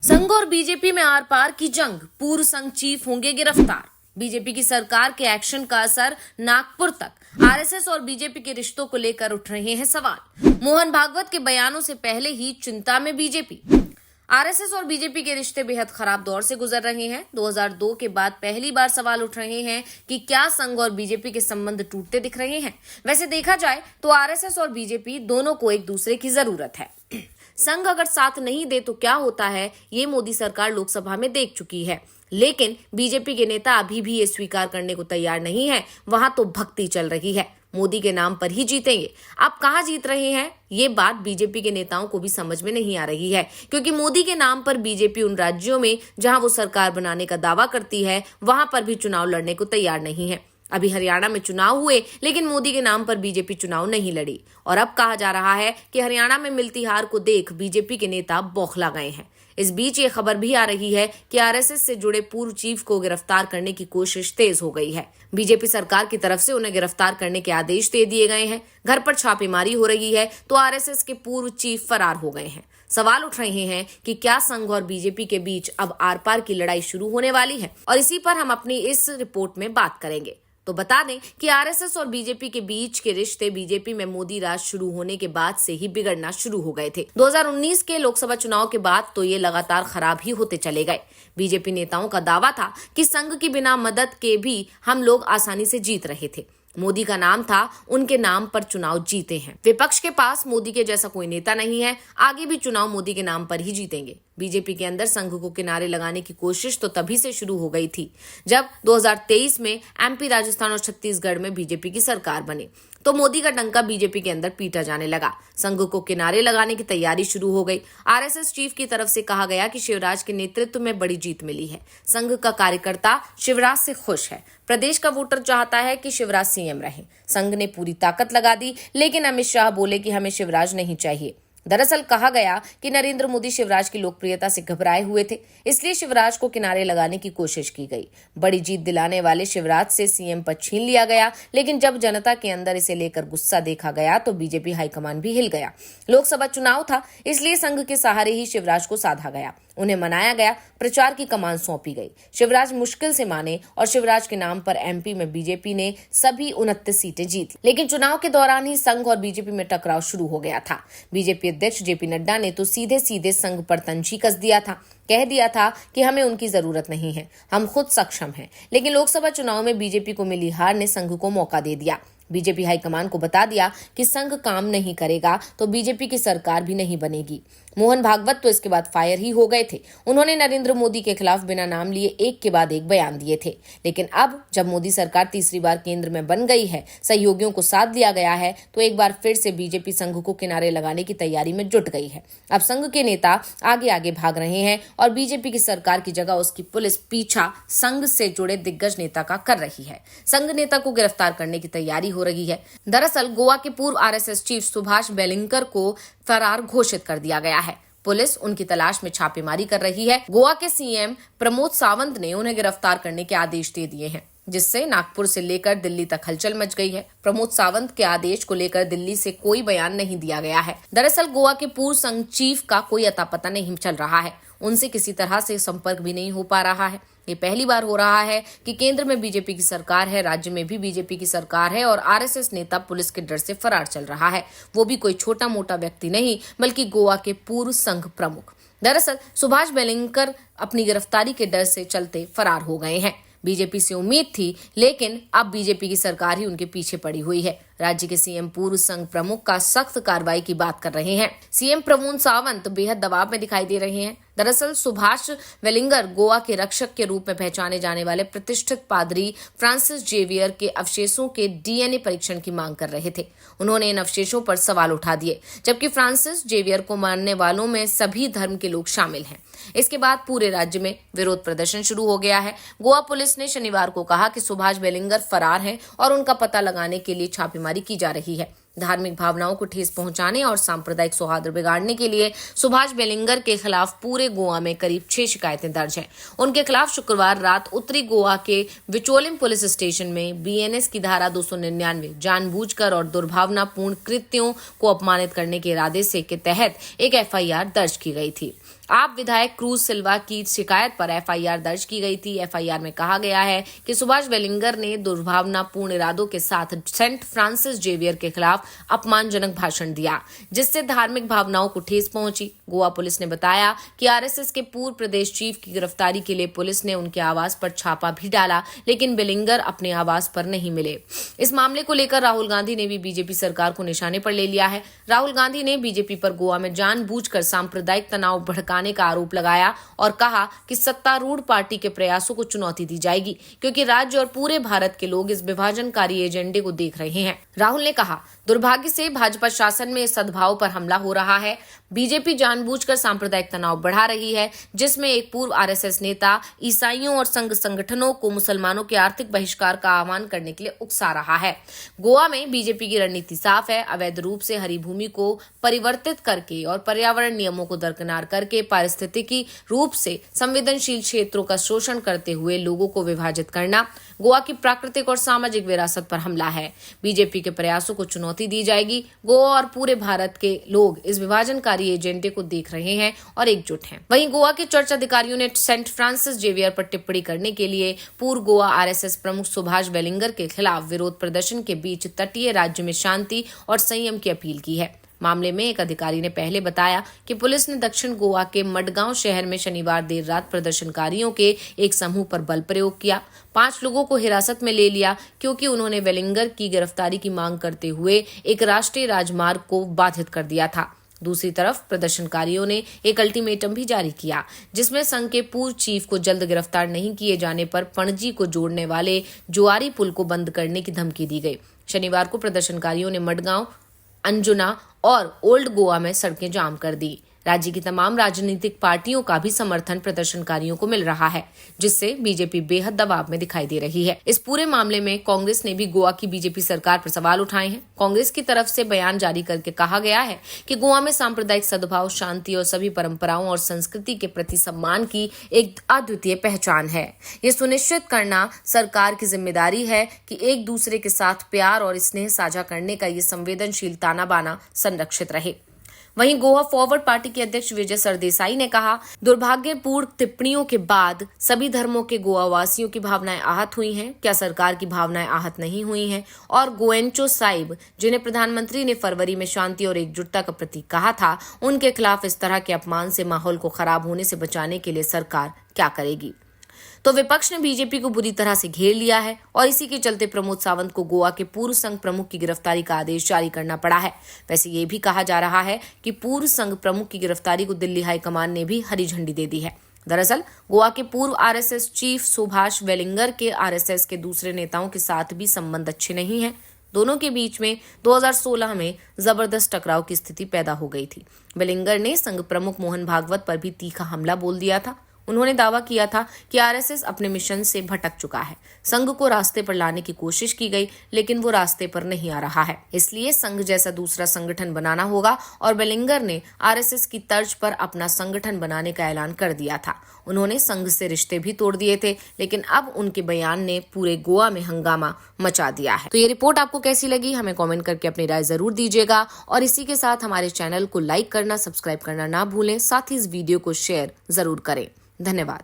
संघ और बीजेपी में आर पार की जंग, पूर्व संघ चीफ होंगे गिरफ्तार। बीजेपी की सरकार के एक्शन का असर नागपुर तक। आरएसएस और बीजेपी के रिश्तों को लेकर उठ रहे हैं सवाल। मोहन भागवत के बयानों से पहले ही चिंता में बीजेपी। आरएसएस और बीजेपी के रिश्ते बेहद खराब दौर से गुजर रहे हैं। 2002 के बाद पहली बार सवाल उठ रहे हैं कि क्या संघ और बीजेपी के संबंध टूटते दिख रहे हैं। वैसे देखा जाए तो आरएसएस और बीजेपी दोनों को एक दूसरे की जरूरत है। संघ अगर साथ नहीं दे तो क्या होता है, ये मोदी सरकार लोकसभा में देख चुकी है। लेकिन बीजेपी के नेता अभी भी ये स्वीकार करने को तैयार नहीं है। वहां तो भक्ति चल रही है, मोदी के नाम पर ही जीतेंगे। अब कहां जीत रहे हैं, ये बात बीजेपी के नेताओं को भी समझ में नहीं आ रही है, क्योंकि मोदी के नाम पर बीजेपी उन राज्यों में जहां वो सरकार बनाने का दावा करती है, वहां पर भी चुनाव लड़ने को तैयार नहीं है। अभी हरियाणा में चुनाव हुए, लेकिन मोदी के नाम पर बीजेपी चुनाव नहीं लड़ी। और अब कहा जा रहा है कि हरियाणा में मिलती हार को देख बीजेपी के नेता बौखला गए हैं। इस बीच ये खबर भी आ रही है कि आरएसएस से जुड़े पूर्व चीफ को गिरफ्तार करने की कोशिश तेज हो गई है। बीजेपी सरकार की तरफ से उन्हें गिरफ्तार करने के आदेश दे दिए गए हैं। घर पर छापेमारी हो रही है तो आरएसएस के पूर्व चीफ फरार हो गए हैं। सवाल उठ रहे हैं कि क्या संघ और बीजेपी के बीच अब आर पार की लड़ाई शुरू होने वाली है, और इसी पर हम अपनी इस रिपोर्ट में बात करेंगे। तो बता दें कि आरएसएस और बीजेपी के बीच के रिश्ते बीजेपी में मोदी राज शुरू होने के बाद से ही बिगड़ना शुरू हो गए थे। 2019 के लोकसभा चुनाव के बाद तो ये लगातार खराब ही होते चले गए। बीजेपी नेताओं का दावा था कि संघ की बिना मदद के भी हम लोग आसानी से जीत रहे थे। मोदी का नाम था, उनके नाम पर चुनाव जीते हैं। विपक्ष के पास मोदी के जैसा कोई नेता नहीं है, आगे भी चुनाव मोदी के नाम पर ही जीतेंगे। बीजेपी के अंदर संघ को किनारे लगाने की कोशिश तो तभी से शुरू हो गई थी जब 2023 में एमपी, राजस्थान और छत्तीसगढ़ में बीजेपी की सरकार बनी, तो मोदी का डंका बीजेपी के अंदर पीटा जाने लगा। संघ को किनारे लगाने की तैयारी शुरू हो गई। आरएसएस चीफ की तरफ से कहा गया कि शिवराज के नेतृत्व में बड़ी जीत मिली है। संघ का कार्यकर्ता शिवराज से खुश है। प्रदेश का वोटर चाहता है कि शिवराज सीएम रहे। संघ ने पूरी ताकत लगा दी, लेकिन अमित शाह बोले कि हमें शिवराज नहीं चाहिए। दरअसल कहा गया कि नरेंद्र मोदी शिवराज की लोकप्रियता से घबराए हुए थे, इसलिए शिवराज को किनारे लगाने की कोशिश की गई। बड़ी जीत दिलाने वाले शिवराज से सीएम पद छीन लिया गया, लेकिन जब जनता के अंदर इसे लेकर गुस्सा देखा गया तो बीजेपी हाईकमान भी हिल गया। लोकसभा चुनाव था, इसलिए संघ के सहारे ही शिवराज को साधा गया, उन्हें मनाया गया, प्रचार की कमान सौंपी गई। शिवराज मुश्किल से माने और शिवराज के नाम पर एमपी में बीजेपी ने सभी 29 सीटें जीती। लेकिन चुनाव के दौरान ही संघ और बीजेपी में टकराव शुरू हो गया था। बीजेपी अध्यक्ष जेपी नड्डा ने तो सीधे सीधे संघ पर तंजी कस दिया था, कह दिया था कि हमें उनकी जरूरत नहीं है, हम खुद सक्षम हैं। लेकिन लोकसभा चुनाव में बीजेपी को मिली हार ने संघ को मौका दे दिया। बीजेपी हाईकमान को बता दिया कि संघ काम नहीं करेगा तो बीजेपी की सरकार भी नहीं बनेगी। मोहन भागवत तो इसके बाद फायर ही हो गए थे। उन्होंने नरेंद्र मोदी के खिलाफ बिना नाम लिए एक के बाद एक बयान दिए थे। लेकिन अब जब मोदी सरकार तीसरी बार केंद्र में बन गई है, सहयोगियों को साथ दिया गया है, तो एक बार फिर से बीजेपी संघ को किनारे लगाने की तैयारी में जुट गई है। अब संघ के नेता आगे आगे भाग रहे हैं और बीजेपी की सरकार की जगह उसकी पुलिस पीछा संघ से जुड़े दिग्गज नेता का कर रही है। संघ नेता को गिरफ्तार करने की तैयारी हो रही है। दरअसल गोवा के पूर्व आरएसएस चीफ सुभाष बेलिंकर को फरार घोषित कर दिया गया है। पुलिस उनकी तलाश में छापेमारी कर रही है। गोवा के सीएम प्रमोद सावंत ने उन्हें गिरफ्तार करने के आदेश दे दिए हैं, जिससे नागपुर से लेकर दिल्ली तक हलचल मच गई है। प्रमोद सावंत के आदेश को लेकर दिल्ली से कोई बयान नहीं दिया गया है। दरअसल गोवा के पूर्व संघ चीफ का कोई अता पता नहीं चल रहा है, उनसे किसी तरह से संपर्क भी नहीं हो पा रहा है। ये पहली बार हो रहा है कि केंद्र में बीजेपी की सरकार है, राज्य में भी बीजेपी की सरकार है और आरएसएस नेता पुलिस के डर से फरार चल रहा है। वो भी कोई छोटा मोटा व्यक्ति नहीं, बल्कि गोवा के पूर्व संघ प्रमुख। दरअसल सुभाष बेलिंकर अपनी गिरफ्तारी के डर से चलते फरार हो गए हैं। बीजेपी से उम्मीद थी, लेकिन अब बीजेपी की सरकार ही उनके पीछे पड़ी हुई है। राज्य के सीएम पूर्व संघ प्रमुख का सख्त कार्रवाई की बात कर रहे हैं। सीएम प्रमोद सावंत बेहद दबाव में दिखाई दे रहे हैं। दरअसल सुभाष वेलिंगर गोवा के रक्षक के रूप में पहचाने जाने वाले प्रतिष्ठित पादरी फ्रांसिस जेवियर के अवशेषों के डीएनए परीक्षण की मांग कर रहे थे। उन्होंने इन अवशेषों पर सवाल उठा दिए, जबकि फ्रांसिस जेवियर को मानने वालों में सभी धर्म के लोग शामिल हैं। इसके बाद पूरे राज्य में विरोध प्रदर्शन शुरू हो गया है। गोवा पुलिस ने शनिवार को कहा कि सुभाष बेलिंगर फरार हैं और उनका पता लगाने के लिए छापेमारी की जा रही है। धार्मिक भावनाओं को ठेस पहुंचाने और सांप्रदायिक सौहार्द बिगाड़ने के लिए सुभाष बेलिंगर के खिलाफ पूरे गोवा में करीब 6 शिकायतें दर्ज हैं। उनके खिलाफ शुक्रवार रात उत्तरी गोवा के विचोलिम पुलिस स्टेशन में बीएनएस की धारा 299 जानबूझकर और दुर्भावनापूर्ण कृत्यों को अपमानित करने के इरादे से के तहत एक एफआईआर दर्ज की गई थी। आप विधायक क्रूज सिल्वा की शिकायत पर एफआईआर दर्ज की गई थी। एफआईआर में कहा गया है कि सुभाष वेलिंगर ने दुर्भावनापूर्ण इरादों के साथ सेंट फ्रांसिस जेवियर के खिलाफ अपमानजनक भाषण दिया, जिससे धार्मिक भावनाओं को ठेस पहुंची। गोवा पुलिस ने बताया कि आरएसएस के पूर्व प्रदेश चीफ की गिरफ्तारी के लिए पुलिस ने उनके आवास पर छापा भी डाला, लेकिन वेलिंगर अपने आवास पर नहीं मिले। इस मामले को लेकर राहुल गांधी ने भी बीजेपी सरकार को निशाने पर ले लिया है। राहुल गांधी ने बीजेपी पर गोवा में जानबूझकर सांप्रदायिक तनाव भड़काने का आरोप लगाया और कहा कि सत्तारूढ़ पार्टी के प्रयासों को चुनौती दी जाएगी, क्योंकि राज्य और पूरे भारत के लोग इस विभाजनकारी एजेंडे को देख रहे हैं। राहुल ने कहा, दुर्भाग्य से भाजपा शासन में इस सद्भाव पर हमला हो रहा है। बीजेपी जानबूझकर सांप्रदायिक तनाव बढ़ा रही है, जिसमें एक पूर्व आरएसएस नेता ईसाइयों और संघ संगठनों को मुसलमानों के आर्थिक बहिष्कार का आह्वान करने के लिए उकसा रहा है। गोवा में बीजेपी की रणनीति साफ है। अवैध रूप से हरी भूमि को परिवर्तित करके और पर्यावरण नियमों को दरकिनार करके पारिस्थितिकी रूप से संवेदनशील क्षेत्रों का शोषण करते हुए लोगों को विभाजित करना गोवा की प्राकृतिक और सामाजिक विरासत पर हमला है। बीजेपी के प्रयासों को चुनौती दी जाएगी। गोवा और पूरे भारत के लोग इस विभाजनकारी एजेंडे को देख रहे हैं और एकजुट हैं। वहीं गोवा के चर्च अधिकारियों ने सेंट फ्रांसिस जेवियर पर टिप्पणी करने के लिए पूर्व गोवा आरएसएस प्रमुख सुभाष वेलिंगर के खिलाफ विरोध प्रदर्शन के बीच तटीय राज्य में शांति और संयम की अपील की है। मामले में एक अधिकारी ने पहले बताया कि पुलिस ने दक्षिण गोवा के मडगांव शहर में शनिवार देर रात प्रदर्शनकारियों के एक समूह पर बल प्रयोग किया। 5 लोगों को हिरासत में ले लिया, क्योंकि उन्होंने वेलिंगर की गिरफ्तारी की मांग करते हुए एक राष्ट्रीय राजमार्ग को बाधित कर दिया था। दूसरी तरफ प्रदर्शनकारियों ने एक अल्टीमेटम भी जारी किया, जिसमें संघ के पूर्व चीफ को जल्द गिरफ्तार नहीं किए जाने पर पणजी को जोड़ने वाले जुआरी पुल को बंद करने की धमकी दी गई। शनिवार को प्रदर्शनकारियों ने मडगांव, अंजुना और ओल्ड गोवा में सड़कें जाम कर दी। राज्य की तमाम राजनीतिक पार्टियों का भी समर्थन प्रदर्शनकारियों को मिल रहा है, जिससे बीजेपी बेहद दबाव में दिखाई दे रही है। इस पूरे मामले में कांग्रेस ने भी गोवा की बीजेपी सरकार पर सवाल उठाए हैं। कांग्रेस की तरफ से बयान जारी करके कहा गया है कि गोवा में सांप्रदायिक सद्भाव, शांति और सभी परंपराओं और संस्कृति के प्रति सम्मान की एक अद्वितीय पहचान है। ये सुनिश्चित करना सरकार की जिम्मेदारी है कि एक दूसरे के साथ प्यार और स्नेह साझा करने का ये संवेदनशील ताना बाना संरक्षित रहे। वहीं गोवा फॉरवर्ड पार्टी के अध्यक्ष विजय सरदेसाई ने कहा, दुर्भाग्यपूर्ण टिप्पणियों के बाद सभी धर्मों के गोवा वासियों की भावनाएं आहत हुई हैं। क्या सरकार की भावनाएं आहत नहीं हुई हैं? और गोएंचो साहिब, जिन्हें प्रधानमंत्री ने फरवरी में शांति और एकजुटता का प्रतीक कहा था, उनके खिलाफ इस तरह के अपमान से माहौल को खराब होने से बचाने के लिए सरकार क्या करेगी? तो विपक्ष ने बीजेपी को बुरी तरह से घेर लिया है और इसी के चलते प्रमोद सावंत को गोवा के पूर्व संघ प्रमुख की गिरफ्तारी का आदेश जारी करना पड़ा है। वैसे ये भी कहा जा रहा है कि पूर्व संघ प्रमुख की गिरफ्तारी को दिल्ली हाईकमान ने भी हरी झंडी दे दी है। दरअसल गोवा के पूर्व आरएसएस चीफ सुभाष वेलिंगर के आरएसएस के दूसरे नेताओं के साथ भी संबंध अच्छे नहीं हैं। दोनों के बीच में 2016 में जबरदस्त टकराव की स्थिति पैदा हो गई थी। वेलिंगर ने संघ प्रमुख मोहन भागवत पर भी तीखा हमला बोल दिया था। उन्होंने दावा किया था कि आरएसएस अपने मिशन से भटक चुका है। संघ को रास्ते पर लाने की कोशिश की गई, लेकिन वो रास्ते पर नहीं आ रहा है। इसलिए संघ जैसा दूसरा संगठन बनाना होगा और वेलिंगर ने आरएसएस की तर्ज पर अपना संगठन बनाने का ऐलान कर दिया था। उन्होंने संघ से रिश्ते भी तोड़ दिए थे, लेकिन अब उनके बयान ने पूरे गोवा में हंगामा मचा दिया है। तो ये रिपोर्ट आपको कैसी लगी, हमें कमेंट करके अपनी राय जरूर दीजिएगा और इसी के साथ हमारे चैनल को लाइक करना, सब्सक्राइब करना ना भूलें। साथ ही इस वीडियो को शेयर जरूर करें। धन्यवाद।